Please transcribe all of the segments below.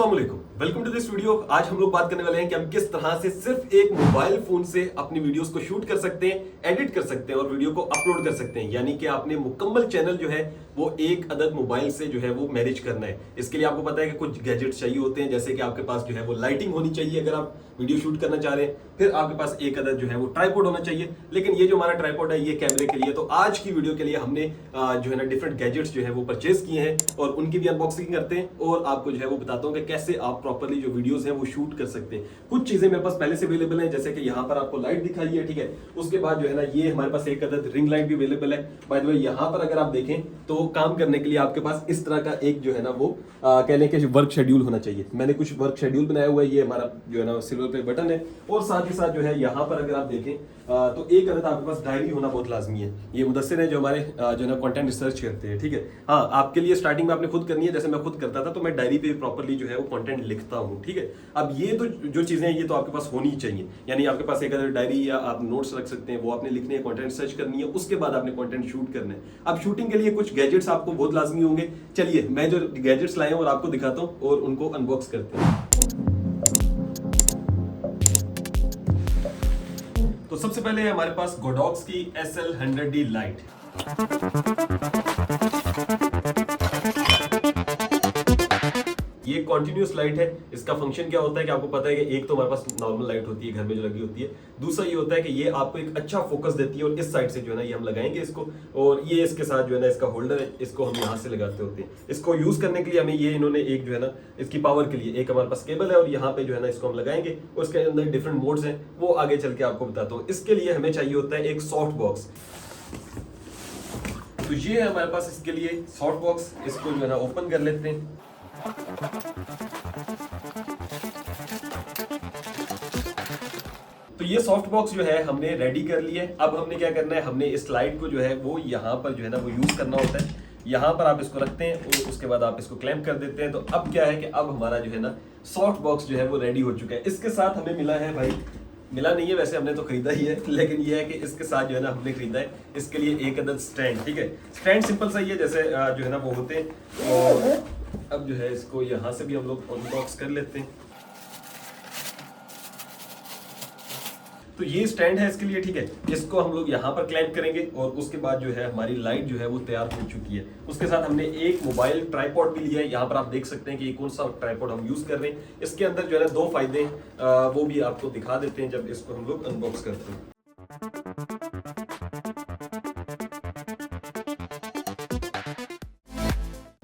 अस्सलाम वालेकुम, welcome to this video. आज हम लोग बात करने वाले हैं कि हम किस तरह से सिर्फ एक मोबाइल फोन से अपनी वीडियोस को शूट कर सकते हैं, एडिट कर सकते हैं और वीडियो को अपलोड कर सकते हैं। यानी कि आपने मुकम्मल चैनल जो है वो एक अदद मोबाइल से जो है वो मैनेज करना है। इसके लिए आपको पता है कि कुछ गैजेट्स चाहिए होते हैं, जैसे कि आपके पास जो है वो लाइटिंग होनी चाहिए अगर आप वीडियो शूट करना चाह रहे हैं। फिर आपके पास एक अदद जो है वो ट्राइपॉड होना चाहिए, लेकिन ये जो हमारा ट्राइपॉड है ये कैमरे के लिए। तो आज की वीडियो के लिए हमने जो है ना डिफरेंट गैजेट्स जो है वो परचेज किए हैं और उनकी भी अनबॉक्सिंग करते हैं और आपको जो है वो बताता हूँ कि कैसे आप प्रॉपर्ली जो वीडियोस हैं वो शूट कर सकते हैं। कुछ चीजें मेरे पास पहले से अवेलेबल है, जैसे कि यहाँ पर आपको लाइट दिखाई है, ठीक है। उसके बाद जो है ना ये हमारे पास एक अदद रिंग लाइट भी अवेलेबल है। बाय द वे यहाँ पर अगर आप देखें तो काम करने के लिए आपके पास इस तरह का एक जो है ना वो कह लें कि वर्क शेड्यूल होना चाहिए। मैंने कुछ वर्क शेड्यूल बनाया हुआ है, ये हमारा जो है ना सिल्वर पे बटन है। और साथ ही साथ जो है यहाँ पर अगर आप देखें तो एक अदद आपके पास डायरी होना बहुत लाजमी है। ये मुदस्सिर है जो हमारे जो है ना कंटेंट रिसर्च करते हैं, ठीक है। हाँ, आपके लिए स्टार्टिंग में आपने खुद करनी है, जैसे मैं खुद करता था, तो मैं डायरी पे प्रॉपर्ली जो है वो कंटेंट लिखता हूँ, ठीक है। अब ये तो जो चीजें हैं ये तो आपके पास होनी चाहिए, यानी आपके पास एक अदद डायरी या आप नोट्स रख सकते हैं, वो आपने लिखने हैं, कंटेंट रिसर्च करनी है, उसके बाद आपने कंटेंट शूट करना है। अब शूटिंग के लिए कुछ गैजेट्स आपको बहुत लाजमी होंगे। चलिए मैं जो गैजेट्स लाए हैं और आपको दिखाता हूँ और उनको अनबॉक्स करते हैं। तो सबसे पहले है हमारे पास गोडॉक्स की SL100D लाइट। ये कॉन्टिन्यूस लाइट है। इसका फंक्शन क्या होता है कि आपको पता है कि एक तो हमारे पास नॉर्मल लाइट होती है घर में जो लगी होती है, दूसरा ये होता है कि ये आपको एक अच्छा फोकस देती है और इस साइड से जो है ना ये हम लगाएंगे इसको, और ये इसके साथ जो है ना इसका होल्डर है, इसको हम यहाँ से लगाते होते हैं। इसको यूज करने के लिए हमें ये इन्होंने एक जो है ना इसकी पावर के लिए एक हमारे पास केबल है और यहाँ पे जो है ना इसको हम लगाएंगे और इसके अंदर डिफरेंट मोड्स हैं, वो आगे चल के आपको बताता हूँ। इसके लिए हमें चाहिए होता है एक सॉफ्ट बॉक्स। तो ये है हमारे पास इसके लिए सॉफ्ट बॉक्स। इसको जो है ना ओपन कर लेते हैं। तो ये सॉफ्ट बॉक्स जो है हमने रेडी कर लिया है। अब हमने क्या करना है, हमने इस लाइट को जो है वो यहाँ पर जो है ना वो यूज करना होता है। यहाँ पर आप इसको रखते हैं और उसके बाद आप इसको क्लैंप कर देते हैं। तो अब क्या है कि अब हमारा जो है ना सॉफ्ट बॉक्स जो है वो रेडी हो चुका है। इसके साथ हमें मिला है, भाई मिला नहीं है वैसे, हमने तो खरीदा ही है, लेकिन ये है कि इसके साथ जो है ना हमने खरीदा है इसके लिए एक अदद स्टैंड, ठीक है। स्टैंड सिंपल सा ही है, जैसे जो है ना वो होते हैं। और अब जो है इसको यहाँ से भी हम लोग अनबॉक्स कर लेते हैं। तो ये स्टैंड है इसके लिए, ठीक है। इसको हम लोग यहाँ पर क्लैंप करेंगे और उसके बाद जो है हमारी लाइट जो है वो तैयार हो चुकी है। उसके साथ हमने एक मोबाइल ट्राइपॉड भी लिया है। यहाँ पर आप देख सकते हैं कि ये कौन सा ट्राइपॉड हम यूज कर रहे हैं। इसके अंदर जो है ना दो फायदे हैं, वो भी आपको दिखा देते हैं जब इसको हम लोग अनबॉक्स करते हैं।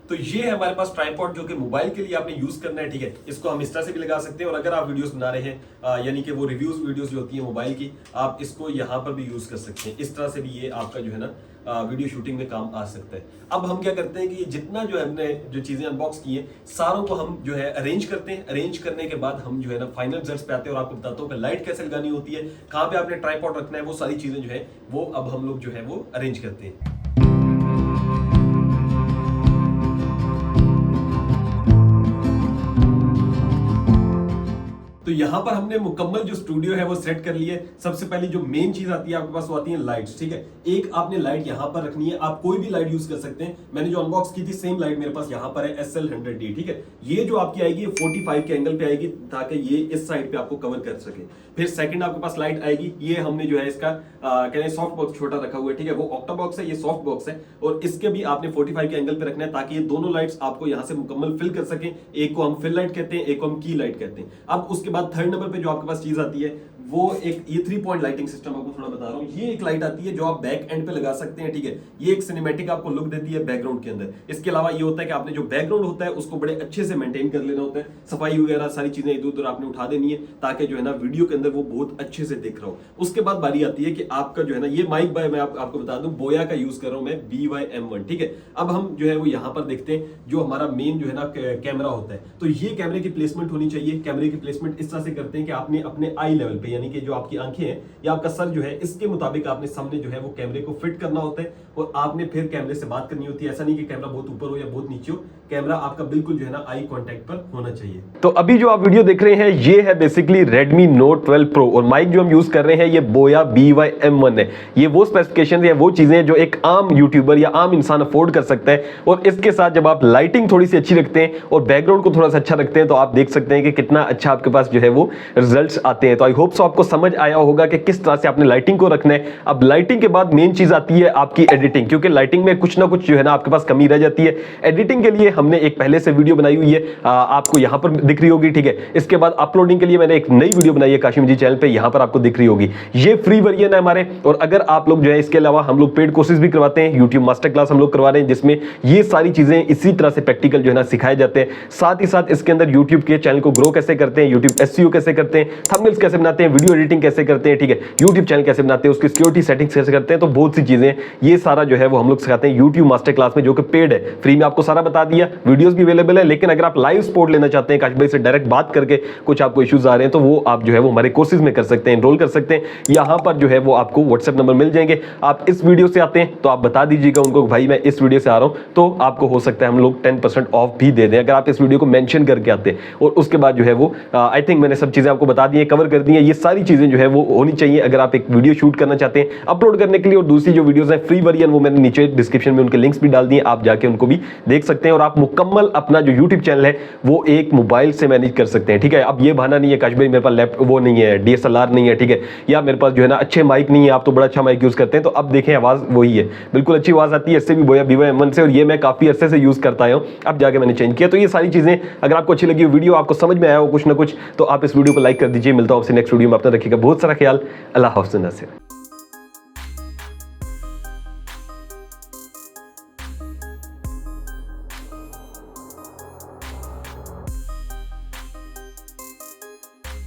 तो ये है हमारे पास ट्राइपॉड जो कि मोबाइल के लिए आपने यूज करना है, ठीक है। इसको हम इस तरह से भी लगा सकते हैं और अगर आप वीडियोस बना रहे हैं यानी कि वो रिव्यूज वीडियोस जो होती है मोबाइल की, आप इसको यहाँ पर भी यूज कर सकते हैं। इस तरह से भी ये आपका जो है ना वीडियो शूटिंग में काम आ सकता है। अब हम क्या करते हैं कि जितना जो हमने जो चीजें अनबॉक्स की है सारों को हम जो है अरेंज करते हैं। अरेंज करने के बाद हम जो है ना फाइनल रिजल्ट्स पे आते हैं और आपको बताता हूँ कि लाइट कैसे लगानी होती है, कहाँ पे आपने ट्राइपॉड रखना है, वो सारी चीजें जो है वो अब हम लोग जो है वो अरेंज करते हैं। तो यहाँ पर हमने मुकम्मल जो स्टूडियो है वो सेट कर लिया है। सबसे पहले जो मेन चीज आती है आपके पास वो आती है लाइट्स, ठीक है। एक आपने लाइट यहाँ पर रखनी है, आप कोई भी लाइट यूज कर सकते हैं। मैंने जो अनबॉक्स की थी सेम लाइट मेरे पास यहाँ पर है SL100D, ठीक है। ये जो आपकी आएगी 45 के एंगल पे आएगी ताकि ये इस साइड पे आपको कवर कर सके। फिर सेकंड आपके पास लाइट आएगी, ये हमने जो है इसका कहते सॉफ्ट बॉक्स छोटा रखा हुआ है, ठीक है। वो ऑक्टा बॉक्स है, ये सॉफ्ट बॉक्स है और इसके भी आपने 45 के एंगल पे रखना है ताकि ये दोनों लाइट्स आपको यहाँ से मुकम्मल फिल कर सके। एक को हम फिल लाइट कहते हैं, एक को हम की लाइट कहते हैं। अब उसके बाद थर्ड नंबर पे जो आपके पास चीज आती है वो एक ये 3 पॉइंट लाइटिंग सिस्टम आपको थोड़ा बता रहा हूँ। ये एक लाइट आती है जो आप बैक एंड पे लगा सकते हैं, ठीक है। ये एक सिनेमैटिक आपको लुक देती है बैकग्राउंड के अंदर। इसके अलावा ये होता है कि आपने जो बैकग्राउंड होता है उसको बड़े अच्छे से मेंटेन कर लेना होता है। सफाई वगैरह सारी चीजें इधर उधर आपने उठा देनी है ताकि जो है ना वीडियो के अंदर वो बहुत अच्छे से दिख रहा हो। उसके बाद बारी आती है कि आपका जो है ना ये माइक बाय मैं आपको बता दूं बोया का यूज कर रहा हूं मैं, BY-M1, ठीक है। अब हम जो है वो यहाँ पर देखते हैं जो हमारा मेन जो है ना कैमरा होता है। तो ये कैमरे की प्लेसमेंट होनी चाहिए। कैमरे की प्लेसमेंट इस तरह से करते हैं कि आपने अपने आई लेवल पे यानी कि जो आपकी आंखें हैं या आपका सर जो है इसके मुताबिक आपने सामने जो है वो कैमरे को फिट करना होता है और आपने फिर कैमरे से बात करनी होती है। ऐसा नहीं कि कैमरा बहुत ऊपर हो या बहुत नीचे हो, कैमरा आपका बिल्कुल जो है ना आई कांटेक्ट पर होना चाहिए। तो अभी जो आप वीडियो देख रहे हैं ये है बेसिकली Redmi Note 12 Pro और माइक जो हम यूज कर रहे हैं ये बोया BY-M1 है। ये वो स्पेसिफिकेशन या वो चीजें जो एक आम यूट्यूबर या आम इंसान अफोर्ड कर सकता है, और इसके साथ जब आप लाइटिंग थोड़ी सी अच्छी रखते हैं और बैकग्राउंड को थोड़ा सा अच्छा रखते हैं तो आप देख सकते हैं कि कितना अच्छा आपके पास जो है वो रिजल्ट्स आते हैं। तो आई होप सो आपको समझ आया होगा कि किस तरह से आपने लाइटिंग को रखना है। अब लाइटिंग के बाद मेन चीज आती है आपकी एडिटिंग, क्योंकि लाइटिंग में कुछ ना कुछ जो है ना आपके पास कमी रह जाती है। एडिटिंग के लिए हमने एक पहले से वीडियो बनाई हुई है, आपको यहां पर दिख रही होगी, ठीक है। इसके बाद अपलोडिंग के लिए मैंने एक नई वीडियो बनाई है काशिम जी चैनल पे, यहां पर आपको दिख रही होगी। ये फ्री वर्जन है हमारे, और अगर आप लोग जो है इसके अलावा हम लोग पेड कोर्सेज भी करवाते हैं, यूट्यूब मास्टर क्लास हम लोग करवा रहे हैं जिसमें ये सारी चीजें इसी तरह से प्रैक्टिकल जो है ना सिखाए जाते हैं। साथ ही साथ इसके अंदर यूट्यूब के चैनल को ग्रो कैसे करते हैं, यूट्यूब एसईओ कैसे करते हैं, थंबनेल्स कैसे बनाते हैं, वीडियो एडिटिंग कैसे करते हैं, ठीक है, यूट्यूब चैनल कैसे बनाते हैं, उसकी सिक्योरिटी सेटिंग्स कैसे करते हैं, तो बहुत सी चीजें ये सारा जो है वो हम लोग सिखाते हैं यूट्यूब मास्टर क्लास में, जो कि पेड है। फ्री में आपको सारा बता दिया, वीडियोस भी अवेलेबल है। लेकिन अगर आप लाइव सपोर्ट लेना चाहते हैं, काशिफ भाई से डायरेक्ट बात करके कुछ आपको इश्यूज आ रहे हैं, तो वो आप जो है वो हमारे कोर्सेज में कर सकते हैं, एनरोल कर सकते हैं। यहां पर जो है वो आपको व्हाट्सएप नंबर मिल जाएंगे। आप इस वीडियो से आते हैं तो आप बता दीजिएगा उनको भाई मैं इस वीडियो से आ रहा हूं, तो आपको हो सकता है हम लोग 10% ऑफ भी दे दें अगर आप इस वीडियो को मेंशन करके आते हैं। और उसके बाद जो है वो आई थिंक मैंने सब चीजें आपको बता दी है, कवर कर दी है। ये सारी चीजें जो है वो होनी चाहिए अगर आप एक वीडियो शूट करना चाहते हैं अपलोड करने के लिए। और दूसरी जो वीडियोस है फ्री वर्जन वो मैंने नीचे डिस्क्रिप्शन में उनके लिंक्स भी डाल दिए, आप जाके उनको भी देख सकते हैं। और आप मुकम्मल अपना जो यूट्यूब चैनल है वो एक मोबाइल से मैनेज कर सकते हैं, ठीक है। अब ये बहाना नहीं है काशिफ भाई मेरे पास लैपटॉप वो नहीं है, DSLR नहीं है, ठीक है, या मेरे पास जो है ना अच्छे माइक नहीं है, आप तो बड़ा अच्छा माइक यूज करते हैं। तो अब देखें आवाज वही है, बिल्कुल अच्छी आवाज आती है, इससे भी बोया BY-M1 से, और ये मैं काफी अरसे से यूज करता हूं, अब जाके मैंने चेंज किया। तो ये सारी चीजें अगर आपको अच्छी लगी, वीडियो आपको समझ में आया हो कुछ ना कुछ, तो आप इस वीडियो को लाइक कर दीजिए। मिलता हूं आपसे नेक्स्ट वीडियो में, अपना रखिएगा बहुत सारा ख्याल। अल्लाह हाफ़िज़।